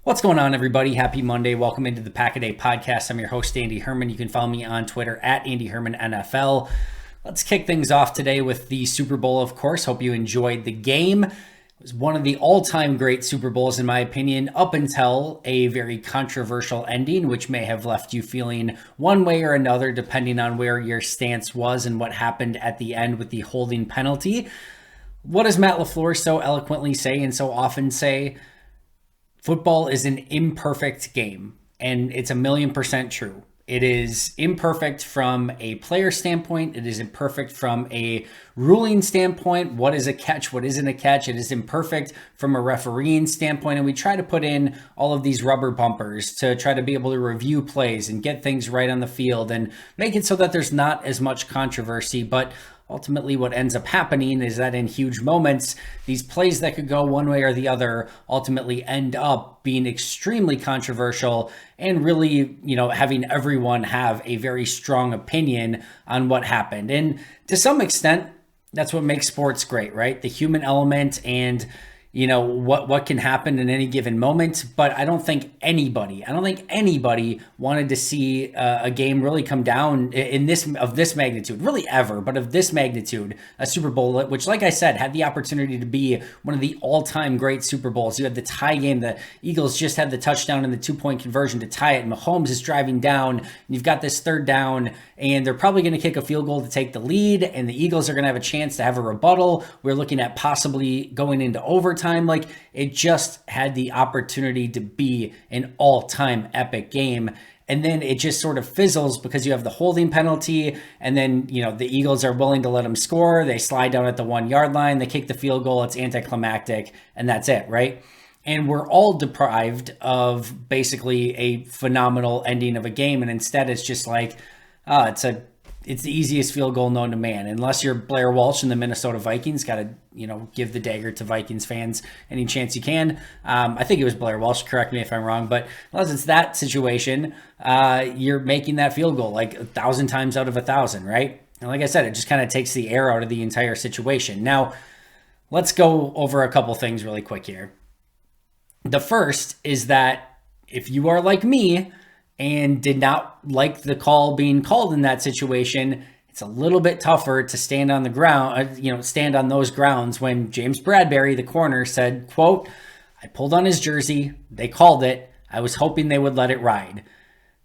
What's going on, everybody? Happy Monday. Welcome into the Pack a Day podcast. I'm your host, Andy Herman. You can follow me on Twitter at Andy Herman NFL. Let's kick things off today with the Super Bowl, of course. Hope you enjoyed the game. It was one of the all-time great Super Bowls, in my opinion, up until a very controversial ending, which may have left you feeling one way or another, depending on where your stance was and what happened at the end with the holding penalty. What does Matt LaFleur so eloquently say and so often say? Football is an imperfect game, and it's 1,000,000% true. It is imperfect from a player standpoint. It is imperfect from a ruling standpoint. What is a catch? What isn't a catch? It is imperfect from a refereeing standpoint. And we try to put in all of these rubber bumpers to try to be able to review plays and get things right on the field and make it so that there's not as much controversy. But ultimately, what ends up happening is that in huge moments, these plays that could go one way or the other ultimately end up being extremely controversial and really, having everyone have a very strong opinion on what happened. And to some extent, that's what makes sports great, right? The human element and what can happen in any given moment. But I don't think anybody wanted to see a game really come down of this magnitude, really ever, but of this magnitude, a Super Bowl, which, like I said, had the opportunity to be one of the all-time great Super Bowls. You had the tie game. The Eagles just had the touchdown and the 2-point conversion to tie it. And Mahomes is driving down. And you've got this third down, and they're probably going to kick a field goal to take the lead. And the Eagles are going to have a chance to have a rebuttal. We're looking at possibly going into overtime. Like, it just had the opportunity to be an all-time epic game. And then it just sort of fizzles because you have the holding penalty. And then, the Eagles are willing to let them score. They slide down at the 1-yard line. They kick the field goal. It's anticlimactic. And that's it, right? And we're all deprived of basically a phenomenal ending of a game. And instead, it's just like, it's the easiest field goal known to man. Unless you're Blair Walsh and the Minnesota Vikings, got to, give the dagger to Vikings fans any chance you can. I think it was Blair Walsh. Correct me if I'm wrong. But unless it's that situation, you're making that field goal like 1,000 times out of 1,000, right? And like I said, it just kind of takes the air out of the entire situation. Now, let's go over a couple things really quick here. The first is that if you are like me and did not like the call being called in that situation, it's a little bit tougher to stand on the ground, stand on those grounds when James Bradberry, the corner, said, quote, "I pulled on his jersey. They called it. I was hoping they would let it ride."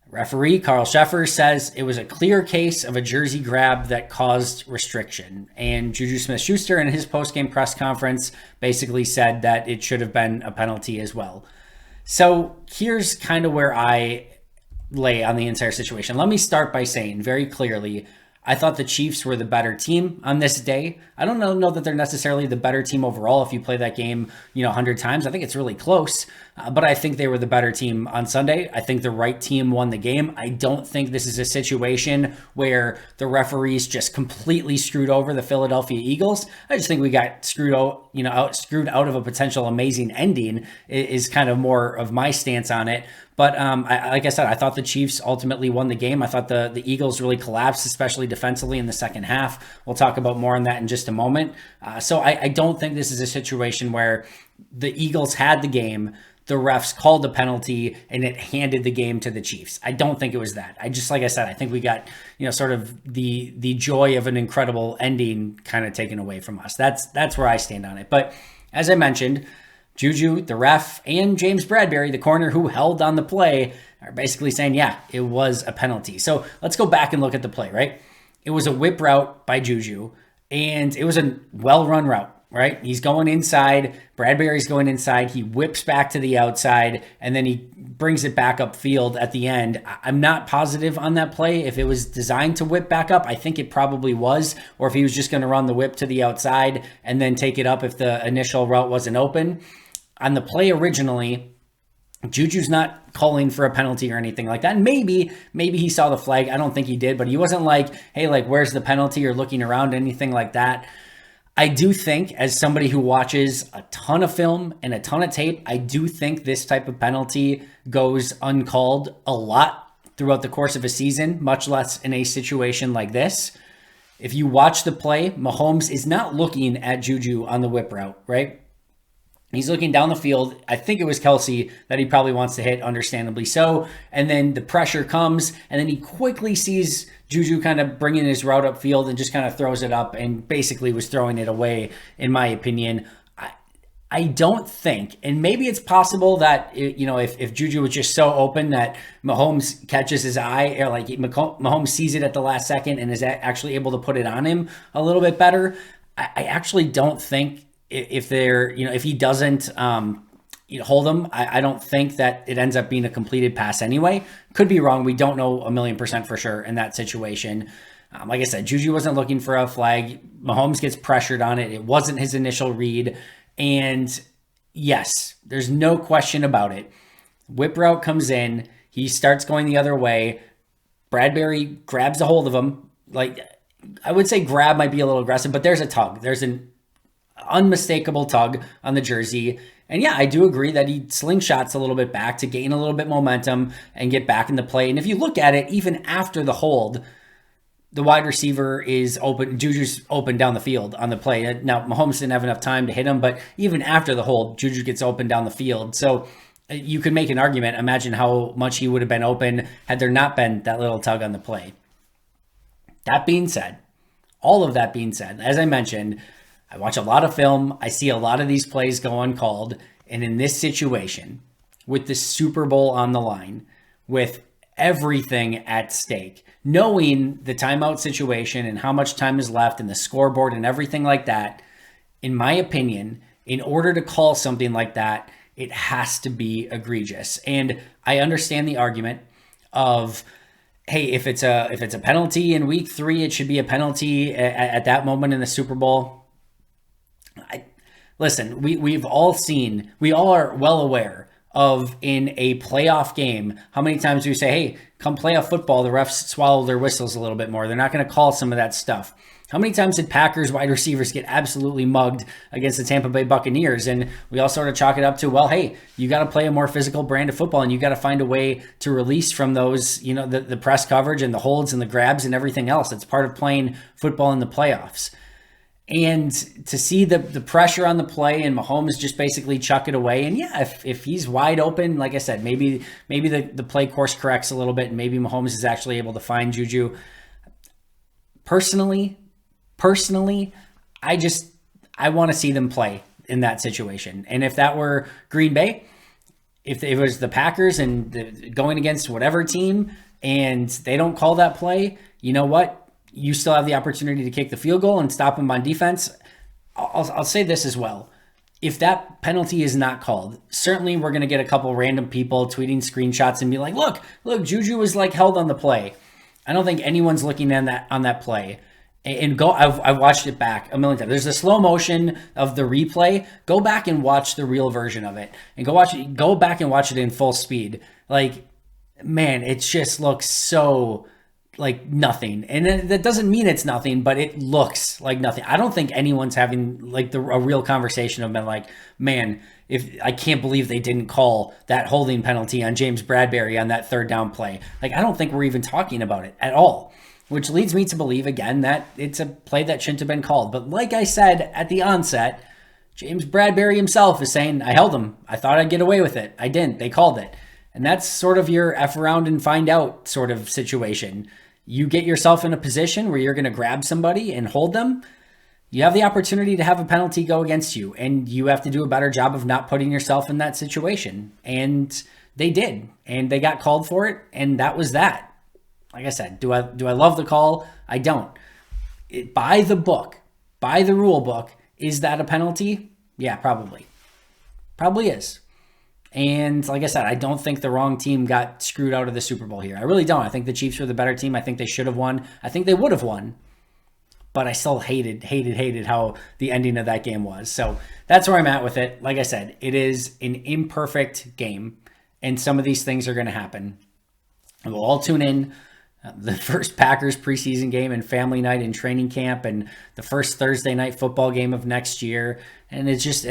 Referee Carl Sheffer says it was a clear case of a jersey grab that caused restriction. And Juju Smith-Schuster in his post-game press conference basically said that it should have been a penalty as well. So here's kind of where I lay on the entire situation. Let me start by saying very clearly, I thought the Chiefs were the better team on this day. I don't know that they're necessarily the better team overall. If you play that game, 100 times, I think it's really close. But I think they were the better team on Sunday. I think the right team won the game. I don't think this is a situation where the referees just completely screwed over the Philadelphia Eagles. I just think we got screwed out of a potential amazing ending is kind of more of my stance on it. But like I said, I thought the Chiefs ultimately won the game. I thought the Eagles really collapsed, especially defensively in the second half. We'll talk about more on that in just a moment. So I don't think this is a situation where the Eagles had the game, the refs called the penalty, and it handed the game to the Chiefs. I don't think it was that. Like I said, I think we got, sort of the joy of an incredible ending kind of taken away from us. That's where I stand on it. But as I mentioned, Juju, the ref, and James Bradberry, the corner who held on the play, are basically saying, yeah, it was a penalty. So let's go back and look at the play, right? It was a whip route by Juju, and it was a well-run route, right? He's going inside. Bradberry's going inside. He whips back to the outside, and then he brings it back upfield at the end. I'm not positive on that play. If it was designed to whip back up, I think it probably was, or if he was just going to run the whip to the outside and then take it up if the initial route wasn't open. On the play originally, Juju's not calling for a penalty or anything like that. And maybe he saw the flag. I don't think he did, but he wasn't like, hey, where's the penalty, or looking around, anything like that. I do think, as somebody who watches a ton of film and a ton of tape, I do think this type of penalty goes uncalled a lot throughout the course of a season, much less in a situation like this. If you watch the play, Mahomes is not looking at Juju on the whip route, right? He's looking down the field. I think it was Kelsey that he probably wants to hit, understandably so. And then the pressure comes, and then he quickly sees Juju kind of bringing his route upfield and just kind of throws it up and basically was throwing it away, in my opinion. I don't think, and maybe it's possible that, if Juju was just so open that Mahomes catches his eye, or like Mahomes sees it at the last second and is actually able to put it on him a little bit better. I actually don't think if he doesn't hold him, I don't think that it ends up being a completed pass anyway. Could be wrong. We don't know 1,000,000% for sure in that situation. Like I said, Juju wasn't looking for a flag. Mahomes gets pressured on it. It wasn't his initial read. And yes, there's no question about it. Whip route comes in. He starts going the other way. Bradbury grabs a hold of him. Like, I would say grab might be a little aggressive, but there's a tug. There's an unmistakable tug on the jersey. And yeah, I do agree that he slingshots a little bit back to gain a little bit momentum and get back into play. And if you look at it, even after the hold, the wide receiver is open. Juju's open down the field on the play. Now, Mahomes didn't have enough time to hit him, but even after the hold, Juju gets open down the field. So you could make an argument. Imagine how much he would have been open had there not been that little tug on the play. That being said, all of that being said, as I mentioned, I watch a lot of film. I see a lot of these plays go uncalled. And in this situation, with the Super Bowl on the line, with everything at stake, knowing the timeout situation and how much time is left and the scoreboard and everything like that, in my opinion, in order to call something like that, it has to be egregious. And I understand the argument of, hey, if it's a penalty in week 3, it should be a penalty at that moment in the Super Bowl. Listen, we all are well aware of, in a playoff game, how many times we say, hey, come playoff football, the refs swallow their whistles a little bit more. They're not going to call some of that stuff. How many times did Packers wide receivers get absolutely mugged against the Tampa Bay Buccaneers? And we all sort of chalk it up to, well, hey, you got to play a more physical brand of football, and you got to find a way to release from those, the press coverage and the holds and the grabs and everything else. It's part of playing football in the playoffs. And to see the pressure on the play and Mahomes just basically chuck it away. And yeah, if he's wide open, like I said, maybe the play course corrects a little bit and maybe Mahomes is actually able to find Juju. Personally, I want to see them play in that situation. And if that were Green Bay, if it was the Packers and going against whatever team and they don't call that play, you know what? You still have the opportunity to kick the field goal and stop them on defense. I'll say this as well. If that penalty is not called, certainly we're going to get a couple random people tweeting screenshots and be like, look, Juju was like held on the play. I don't think anyone's looking on that play. And I've watched it back a million times. There's a slow motion of the replay. Go back and watch the real version of it, and go back and watch it in full speed. Like, man, it just looks so like nothing. And that doesn't mean it's nothing, but it looks like nothing. I don't think anyone's having like a real conversation of been like, man, if I can't believe they didn't call that holding penalty on James Bradbury on that third down play. Like, I don't think we're even talking about it at all, which leads me to believe again that it's a play that shouldn't have been called. But like I said at the onset, James Bradbury himself is saying, I held him. I thought I'd get away with it. I didn't. They called it. And that's sort of your F around and find out sort of situation. You get yourself in a position where you're going to grab somebody and hold them. You have the opportunity to have a penalty go against you, and you have to do a better job of not putting yourself in that situation. And they did, and they got called for it, and that was that. Like I said, do I love the call? I don't. By the book, by the rule book, is that a penalty? Yeah, probably. Probably is. And like I said, I don't think the wrong team got screwed out of the Super Bowl here. I really don't. I think the Chiefs were the better team. I think they should have won. I think they would have won. But I still hated how the ending of that game was. So that's where I'm at with it. Like I said, it is an imperfect game. And some of these things are going to happen. And we'll all tune in. The first Packers preseason game and family night in training camp, and the first Thursday night football game of next year. And it's just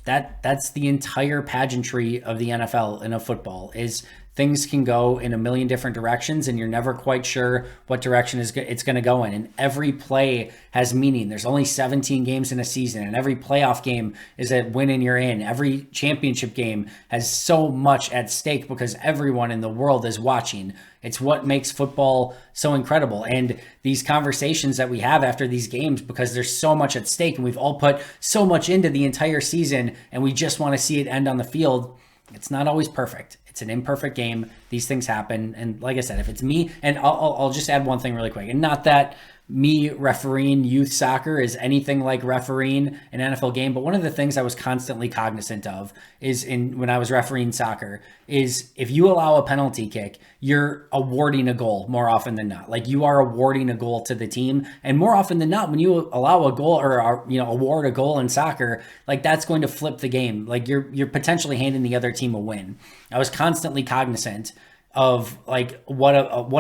that's the entire pageantry of the NFL and of football, is things can go in a million different directions, and you're never quite sure what direction it's going to go in. And every play has meaning. There's only 17 games in a season, and every playoff game is a win and you're in. Every championship game has so much at stake because everyone in the world is watching. It's what makes football so incredible. And these conversations that we have after these games, because there's so much at stake and we've all put so much into the entire season and we just want to see it end on the field, it's not always perfect. It's an imperfect game. These things happen. And like I said, if it's me, and I'll just add one thing really quick, and not that me refereeing youth soccer is anything like refereeing an NFL game, but one of the things I was constantly cognizant of is when I was refereeing soccer is if you allow a penalty kick, you're awarding a goal more often than not. Like you are awarding a goal to the team, and more often than not, when you allow a goal or award a goal in soccer, like that's going to flip the game. Like you're potentially handing the other team a win. I was constantly cognizant of like what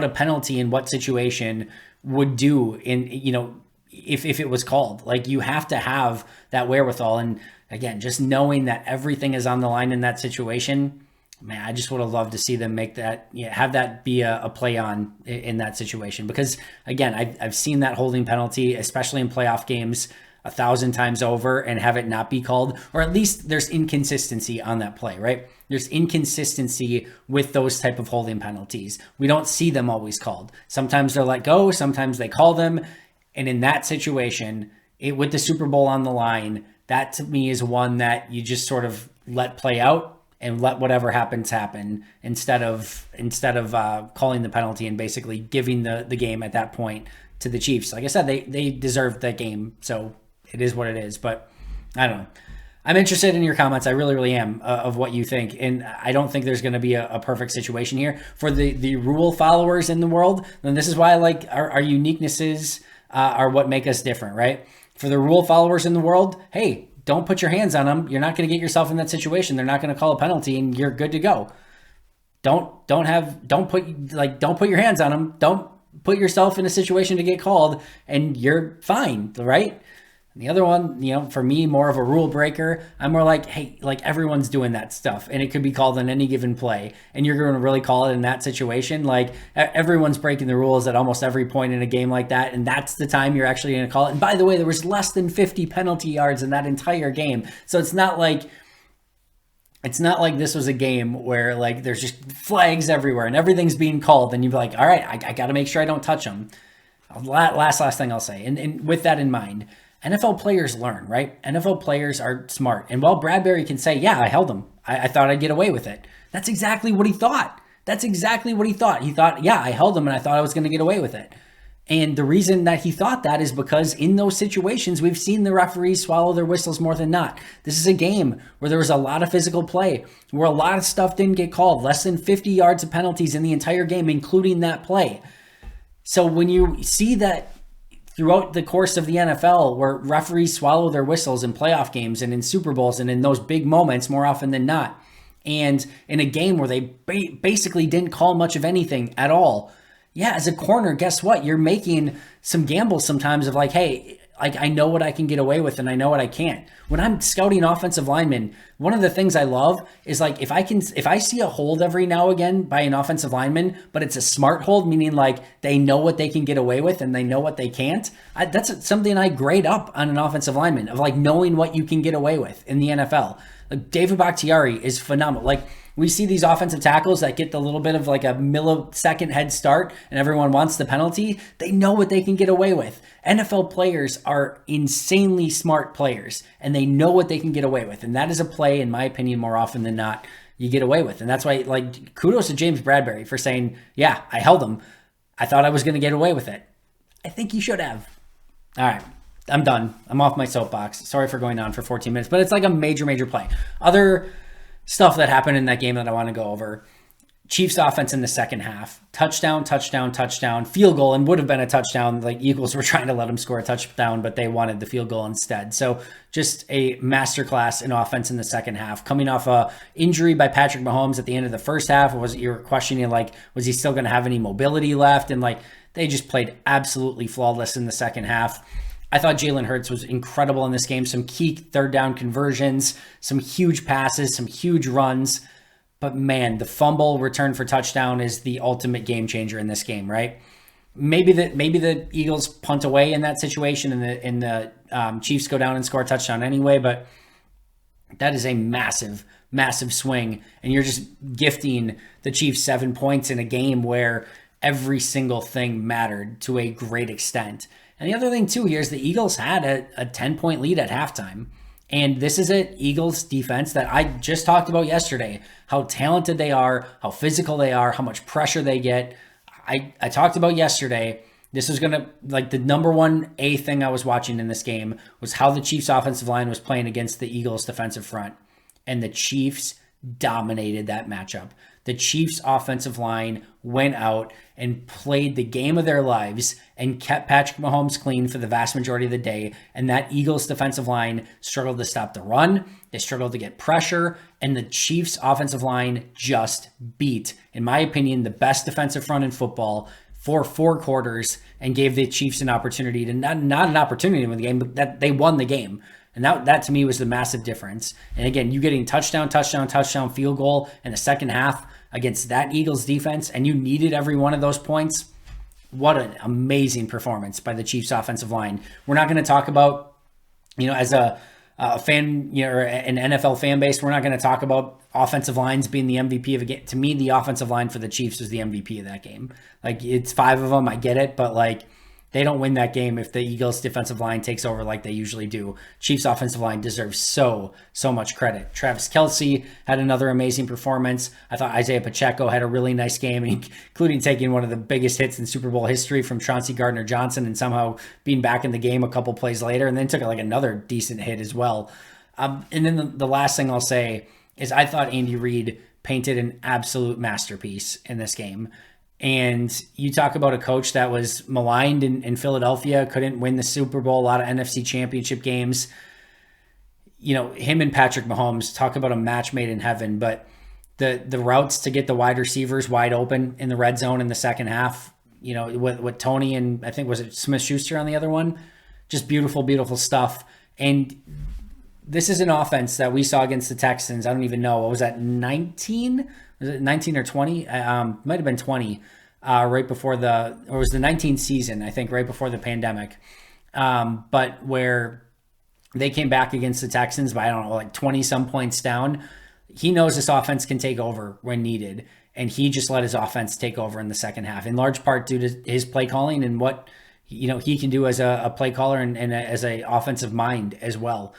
a penalty in what situation would do in, if it was called. Like you have to have that wherewithal. And again, just knowing that everything is on the line in that situation, man, I just would have loved to see them make that, have that be a play on in that situation. Because again, I've seen that holding penalty, especially in playoff games, 1,000 times over, and have it not be called, or at least there's inconsistency on that play, right? There's inconsistency with those type of holding penalties. We don't see them always called. Sometimes they're let go, sometimes they call them. And in that situation, with the Super Bowl on the line, that to me is one that you just sort of let play out and let whatever happens happen instead of calling the penalty and basically giving the game at that point to the Chiefs. Like I said, they deserved that game, so it is what it is. But I don't know. I'm interested in your comments. I really, really am, of what you think. And I don't think there's going to be a perfect situation here for the rule followers in the world. And this is why like our uniquenesses are what make us different, right? For the rule followers in the world, hey, don't put your hands on them. You're not going to get yourself in that situation. They're not going to call a penalty and you're good to go. Don't put your hands on them. Don't put yourself in a situation to get called and you're fine, right? The other one, for me, more of a rule breaker. I'm more like, hey, like everyone's doing that stuff and it could be called on any given play and you're going to really call it in that situation. Like everyone's breaking the rules at almost every point in a game like that. And that's the time you're actually going to call it. And by the way, there was less than 50 penalty yards in that entire game. So it's not like this was a game where like there's just flags everywhere and everything's being called. And you're like, all right, I got to make sure I don't touch them. Last thing I'll say. And with that in mind, NFL players learn, right? NFL players are smart. And while Bradbury can say, yeah, I held him. I thought I'd get away with it. That's exactly what he thought. He thought, yeah, I held him and I thought I was going to get away with it. And the reason that he thought that is because in those situations, we've seen the referees swallow their whistles more than not. This is a game where there was a lot of physical play, where a lot of stuff didn't get called, less than 50 yards of penalties in the entire game, including that play. So when you see that throughout the course of the NFL, where referees swallow their whistles in playoff games and in Super Bowls and in those big moments more often than not, and in a game where they basically didn't call much of anything at all, yeah, as a corner, guess what? You're making some gambles sometimes of like, hey, like I know what I can get away with and I know what I can't. When I'm scouting offensive linemen, one of the things I love is like if I see a hold every now and again by an offensive lineman, but it's a smart hold, meaning like they know what they can get away with and they know what they can't. That's something I grade up on an offensive lineman, of like knowing what you can get away with in the NFL. Like David Bakhtiari is phenomenal. Like we see these offensive tackles that get the little bit of like a millisecond head start and everyone wants the penalty. They know what they can get away with. NFL players are insanely smart players and they know what they can get away with. And that is a play, in my opinion, more often than not, you get away with. And that's why, like, kudos to James Bradbury for saying, yeah, I held him. I thought I was going to get away with it. I think you should have. All right. I'm done. I'm off my soapbox. Sorry for going on for 14 minutes, but it's like a major play. Other stuff that happened in that game that I want to go over. Chiefs offense in the second half. Touchdown, field goal, and would have been a touchdown. Like Eagles were trying to let them score a touchdown, but they wanted the field goal instead. So just a masterclass in offense in the second half. Coming off a injury by Patrick Mahomes at the end of the first half, you were questioning like, was he still going to have any mobility left? And like they just played absolutely flawless in the second half. I thought Jalen Hurts was incredible in this game. Some key third down conversions, some huge passes, some huge runs. But man, the fumble return for touchdown is the ultimate game changer in this game, right? Maybe the Eagles punt away in that situation, and the Chiefs go down and score a touchdown anyway. But that is a massive, massive swing, and you're just gifting the Chiefs 7 points in a game where every single thing mattered to a great extent. And the other thing too here is the Eagles had a 10-point lead at halftime. And this is an Eagles defense that I just talked about yesterday, how talented they are, how physical they are, how much pressure they get. I talked about yesterday, this was going to, like, the number one thing I was watching in this game was how the Chiefs offensive line was playing against the Eagles defensive front. And the Chiefs dominated that matchup. The Chiefs offensive line went out and played the game of their lives and kept Patrick Mahomes clean for the vast majority of the day. And that Eagles defensive line struggled to stop the run. They struggled to get pressure. And the Chiefs offensive line just beat, in my opinion, the best defensive front in football for 4 quarters and gave the Chiefs an opportunity to not an opportunity to win the game, but that they won the game. And that to me was the massive difference. And again, you getting touchdown, field goal in the second half against that Eagles defense, and you needed every one of those points. What an amazing performance by the Chiefs offensive line. We're not going to talk about, as a fan, or an NFL fan base, we're not going to talk about offensive lines being the MVP of a game. To me, the offensive line for the Chiefs was the MVP of that game. Like, it's 5 of them, I get it, but like, they don't win that game if the Eagles defensive line takes over like they usually do. Chiefs offensive line deserves so much credit. Travis Kelce had another amazing performance. I thought Isaiah Pacheco had a really nice game, including taking one of the biggest hits in Super Bowl history from Chauncey Gardner-Johnson and somehow being back in the game a couple plays later, and then took like another decent hit as well. And then the last thing I'll say is I thought Andy Reid painted an absolute masterpiece in this game. And you talk about a coach that was maligned in Philadelphia, couldn't win the Super Bowl, a lot of NFC championship games. Him and Patrick Mahomes, talk about a match made in heaven, but the routes to get the wide receivers wide open in the red zone in the second half, with Tony and I think was it Smith-Schuster on the other one, just beautiful, beautiful stuff. And this is an offense that we saw against the Texans. I don't even know. What was that, 19? Was it 19 or 20? Might have been 20 right before or it was the 19 season, I think, right before the pandemic. But where they came back against the Texans by, I don't know, like 20 some points down. He knows this offense can take over when needed. And he just let his offense take over in the second half, in large part due to his play calling and what, he can do as a play caller and as a offensive mind as well.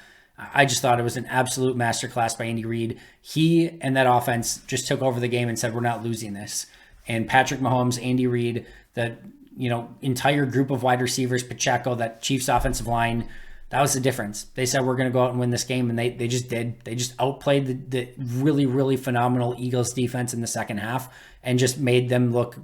I just thought it was an absolute masterclass by Andy Reid. He and that offense just took over the game and said, we're not losing this. And Patrick Mahomes, Andy Reid, the entire group of wide receivers, Pacheco, that Chiefs offensive line, that was the difference. They said, we're going to go out and win this game, and they just did. They just outplayed the really, really phenomenal Eagles defense in the second half and just made them look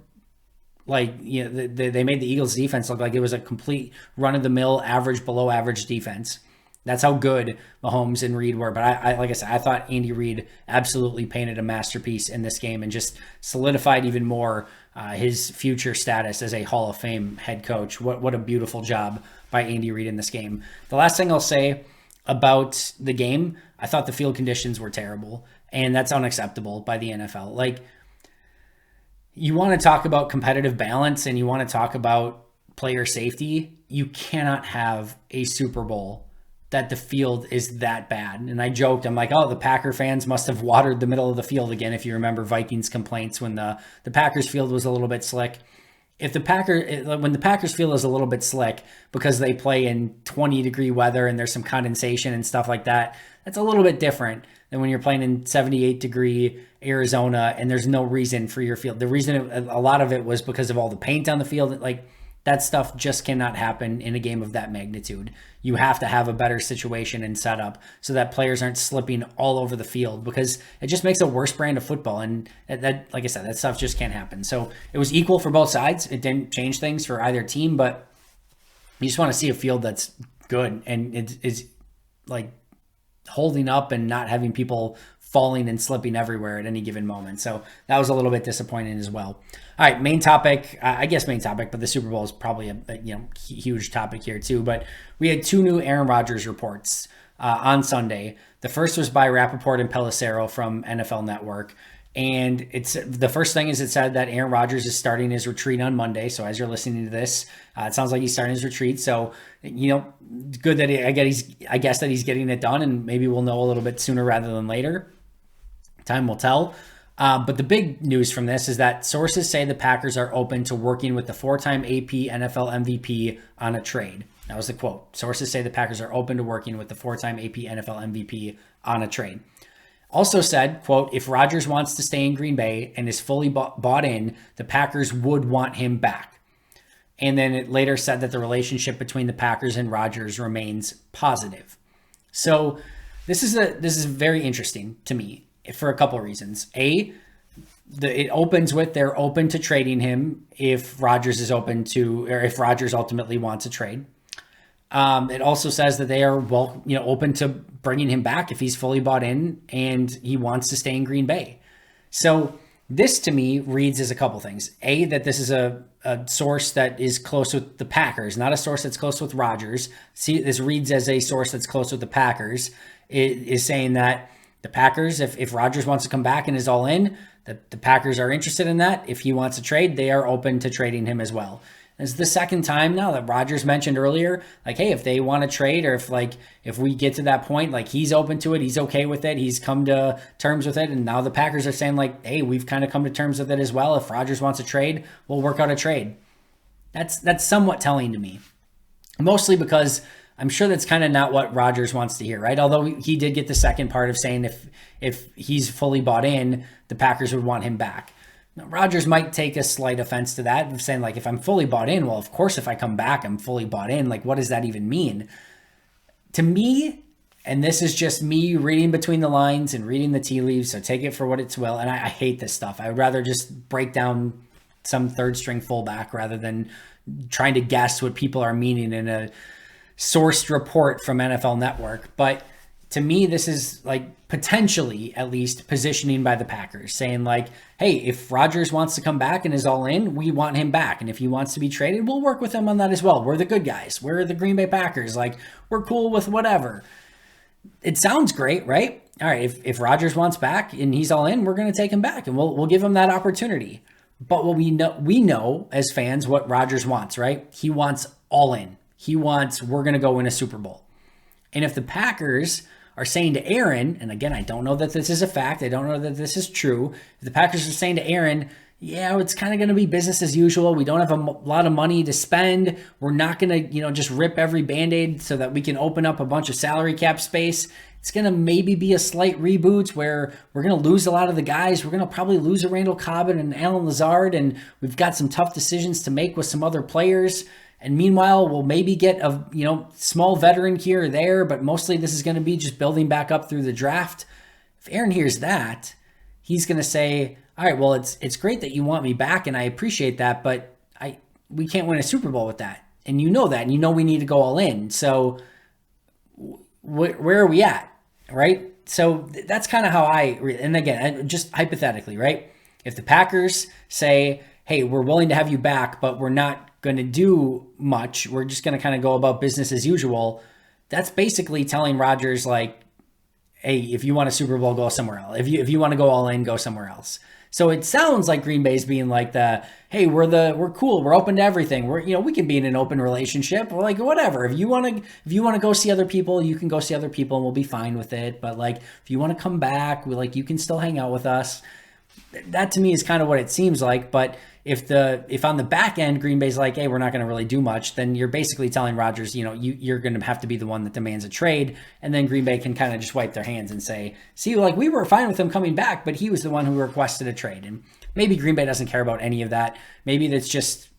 like, they made the Eagles defense look like it was a complete run-of-the-mill, average, below average defense. That's how good Mahomes and Reid were. But I like I said, I thought Andy Reid absolutely painted a masterpiece in this game and just solidified even more his future status as a Hall of Fame head coach. What a beautiful job by Andy Reid in this game. The last thing I'll say about the game, I thought the field conditions were terrible, and that's unacceptable by the NFL. Like, you want to talk about competitive balance and you want to talk about player safety, you cannot have a Super Bowl that the field is that bad. And I joked, I'm like, oh, the Packer fans must have watered the middle of the field again. If you remember Vikings complaints when the Packers field was a little bit slick. When the Packers field is a little bit slick because they play in 20-degree weather and there's some condensation and stuff like that, that's a little bit different than when you're playing in 78-degree Arizona and there's no reason for your field. The reason, a lot of it was because of all the paint on the field. Like, that stuff just cannot happen in a game of that magnitude. You have to have a better situation and setup so that players aren't slipping all over the field, because it just makes a worse brand of football. And that, like I said, that stuff just can't happen. So it was equal for both sides. It didn't change things for either team, but you just want to see a field that's good and it is like holding up and not having people falling and slipping everywhere at any given moment. So that was a little bit disappointing as well. All right, main topic, but the Super Bowl is probably a huge topic here too. But we had 2 new Aaron Rodgers reports on Sunday. The first was by Rappaport and Pelissero from NFL Network. And it's the first thing is it said that Aaron Rodgers is starting his retreat on Monday. So as you're listening to this, it sounds like he's starting his retreat. So, good that I guess that he's getting it done, and maybe we'll know a little bit sooner rather than later. Time will tell. But the big news from this is that sources say the Packers are open to working with the 4-time AP NFL MVP on a trade. That was the quote. Sources say the Packers are open to working with the 4-time AP NFL MVP on a trade. Also said, quote, if Rodgers wants to stay in Green Bay and is fully bought in, the Packers would want him back. And then it later said that the relationship between the Packers and Rodgers remains positive. So this is very interesting to me for a couple of reasons. It opens with they're open to trading him if Rodgers is open to, or if Rodgers ultimately wants a trade. It also says that they are open to bringing him back if he's fully bought in and he wants to stay in Green Bay. So this to me reads as a couple things. That this is a source that is close with the Packers, not a source that's close with Rodgers. See, this reads as a source that's close with the Packers. It is saying that the Packers, if Rodgers wants to come back and is all in, the Packers are interested in that. If he wants to trade, they are open to trading him as well. It's the second time now that Rodgers mentioned earlier, like, hey, if they want to trade, or if we get to that point, like, he's open to it, he's okay with it, he's come to terms with it, and now the Packers are saying, like, hey, we've kind of come to terms with it as well. If Rodgers wants a trade, we'll work out a trade. That's somewhat telling to me, mostly because I'm sure that's kind of not what Rodgers wants to hear, right? Although he did get the second part of saying if he's fully bought in, the Packers would want him back. Now, Rodgers might take a slight offense to that, of saying, like, if I'm fully bought in, well, of course, if I come back, I'm fully bought in. Like, what does that even mean? To me, and this is just me reading between the lines and reading the tea leaves, so take it for what it's will, and I hate this stuff. I would rather just break down some third-string fullback rather than trying to guess what people are meaning in a sourced report from NFL Network. But to me, this is like potentially at least positioning by the Packers, saying like, hey, if Rodgers wants to come back and is all in, we want him back. And if he wants to be traded, we'll work with him on that as well. We're the good guys. We're the Green Bay Packers. Like, we're cool with whatever. It sounds great, right? All right, if Rodgers wants back and he's all in, we're going to take him back and we'll give him that opportunity. But what we know as fans what Rodgers wants, right? He wants all in. He wants, we're going to go win a Super Bowl. And if the Packers are saying to Aaron, and again, I don't know that this is a fact, I don't know that this is true. If the Packers are saying to Aaron, yeah, it's kind of going to be business as usual. We don't have a lot of money to spend. We're not going to, just rip every Band-Aid so that we can open up a bunch of salary cap space. It's going to maybe be a slight reboot where we're going to lose a lot of the guys. We're going to probably lose a Randall Cobb and Alan Lazard, and we've got some tough decisions to make with some other players. And meanwhile, we'll maybe get a small veteran here or there, but mostly this is going to be just building back up through the draft. If Aaron hears that, he's going to say, all right, well, it's great that you want me back, and I appreciate that, but we can't win a Super Bowl with that. And you know that, and you know we need to go all in. So where are we at, right? So that's kind of how and again, just hypothetically, right? If the Packers say, hey, we're willing to have you back, but we're not going to do much, we're just going to kind of go about business as usual, that's basically telling Rodgers, like, hey, if you want a Super Bowl, go somewhere else. If you want to go all in, go somewhere else. So it sounds like Green Bay's being like hey, we're cool, we're open to everything. We can be in an open relationship. We're like, whatever. If you want to go see other people, you can go see other people and we'll be fine with it. But like, if you want to come back, you can still hang out with us. That to me is kind of what it seems like. But if on the back end Green Bay's like, hey, we're not going to really do much, then you're basically telling Rodgers, you're going to have to be the one that demands a trade, and then Green Bay can kind of just wipe their hands and say, see, like, we were fine with him coming back, but he was the one who requested a trade. And maybe Green Bay doesn't care about any of that. Maybe it just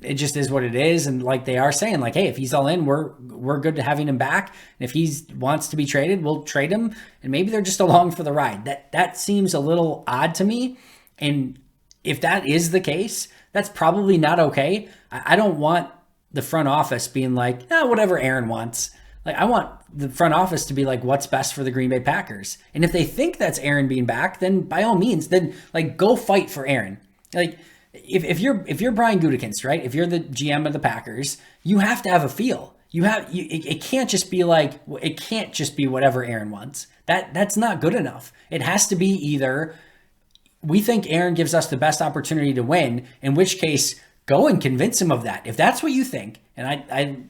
is what it is, and like they are saying, like, hey, if he's all in, we're good to having him back, and if he wants to be traded, we'll trade him, and maybe they're just along for the ride. That seems a little odd to me, and if that is the case, that's probably not okay. I don't want the front office being like, whatever Aaron wants. Like, I want the front office to be like, what's best for the Green Bay Packers? And if they think that's Aaron being back, then by all means, then like go fight for Aaron. Like, if you're Brian Gutekunst, right? If you're the GM of the Packers, you have to have a feel. It can't just be whatever Aaron wants. That's not good enough. It has to be either we think Aaron gives us the best opportunity to win, in which case go and convince him of that. If that's what you think, and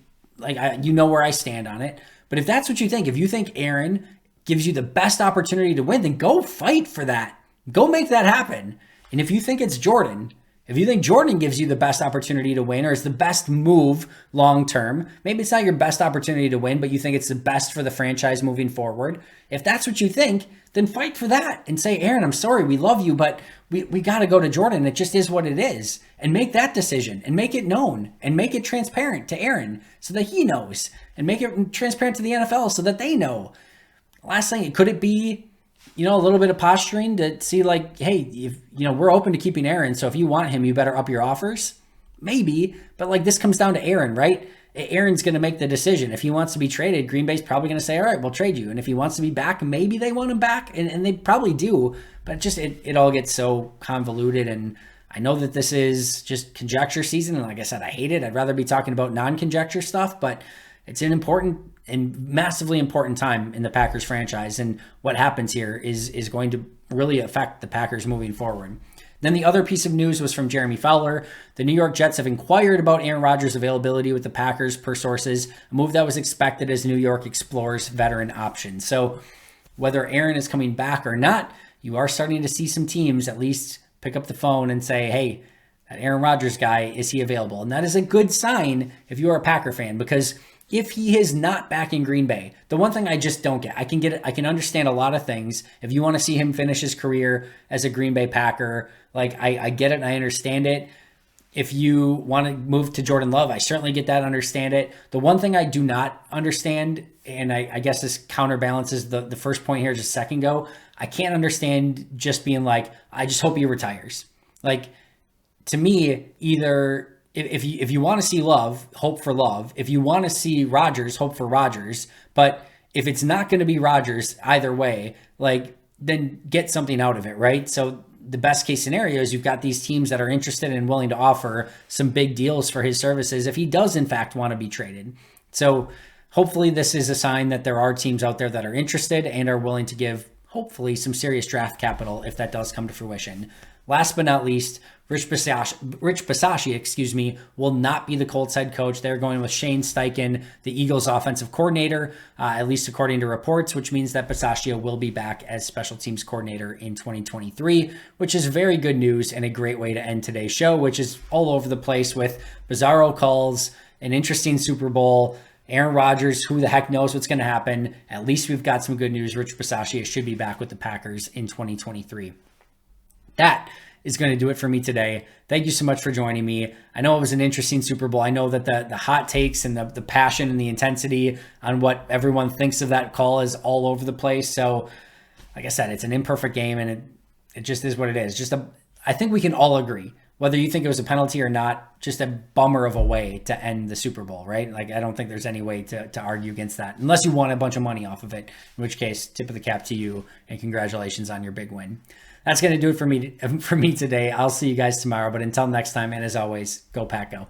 you know where I stand on it, but if that's what you think, if you think Aaron gives you the best opportunity to win, then go fight for that. Go make that happen. And if you think it's Jordan, if you think Jordan gives you the best opportunity to win or is the best move long term, maybe it's not your best opportunity to win, but you think it's the best for the franchise moving forward. If that's what you think, then fight for that and say, Aaron, I'm sorry, we love you, but we got to go to Jordan. It just is what it is. And make that decision and make it known and make it transparent to Aaron so that he knows, and make it transparent to the NFL so that they know. Last thing, could it be, a little bit of posturing to see like, hey, if, we're open to keeping Aaron. So if you want him, you better up your offers. Maybe, but like this comes down to Aaron, right? Aaron's going to make the decision. If he wants to be traded, Green Bay's probably going to say, all right, we'll trade you. And if he wants to be back, maybe they want him back, and they probably do. But it all gets so convoluted. And I know that this is just conjecture season. And like I said, I hate it. I'd rather be talking about non-conjecture stuff, but it's an important and massively important time in the Packers franchise. And what happens here is going to really affect the Packers moving forward. Then the other piece of news was from Jeremy Fowler. The New York Jets have inquired about Aaron Rodgers' availability with the Packers per sources, a move that was expected as New York explores veteran options. So whether Aaron is coming back or not, you are starting to see some teams at least pick up the phone and say, hey, that Aaron Rodgers guy, is he available? And that is a good sign if you are a Packer fan, because if he is not back in Green Bay, the one thing I just don't get, I can understand a lot of things. If you want to see him finish his career as a Green Bay Packer, like I get it and I understand it. If you want to move to Jordan Love, I certainly get that, understand it. The one thing I do not understand, and I guess this counterbalances the first point here just a second ago, I can't understand just being like, I just hope he retires. Like, to me, either if you want to see Love, hope for Love. If you want to see Rodgers, hope for Rodgers. But if it's not going to be Rodgers either way, like, then get something out of it, right? So the best case scenario is you've got these teams that are interested and willing to offer some big deals for his services if he does in fact want to be traded. So hopefully this is a sign that there are teams out there that are interested and are willing to give hopefully some serious draft capital if that does come to fruition. Last but not least, Rich Bisaccia, will not be the Colts head coach. They're going with Shane Steichen, the Eagles offensive coordinator, at least according to reports, which means that Bisaccia will be back as special teams coordinator in 2023, which is very good news and a great way to end today's show, which is all over the place with bizarro calls, an interesting Super Bowl, Aaron Rodgers, who the heck knows what's going to happen. At least we've got some good news. Rich Bisaccia should be back with the Packers in 2023. That is going to do it for me today. Thank you so much for joining me. I know it was an interesting Super Bowl. I know that the hot takes and the passion and the intensity on what everyone thinks of that call is all over the place. So, like I said, it's an imperfect game, and it just is what it is. I think we can all agree, whether you think it was a penalty or not, just a bummer of a way to end the Super Bowl, right? Like, I don't think there's any way to argue against that, unless you won a bunch of money off of it, in which case, tip of the cap to you, and congratulations on your big win. That's going to do it for me today. I'll see you guys tomorrow. But until next time, and as always, go Pack Go.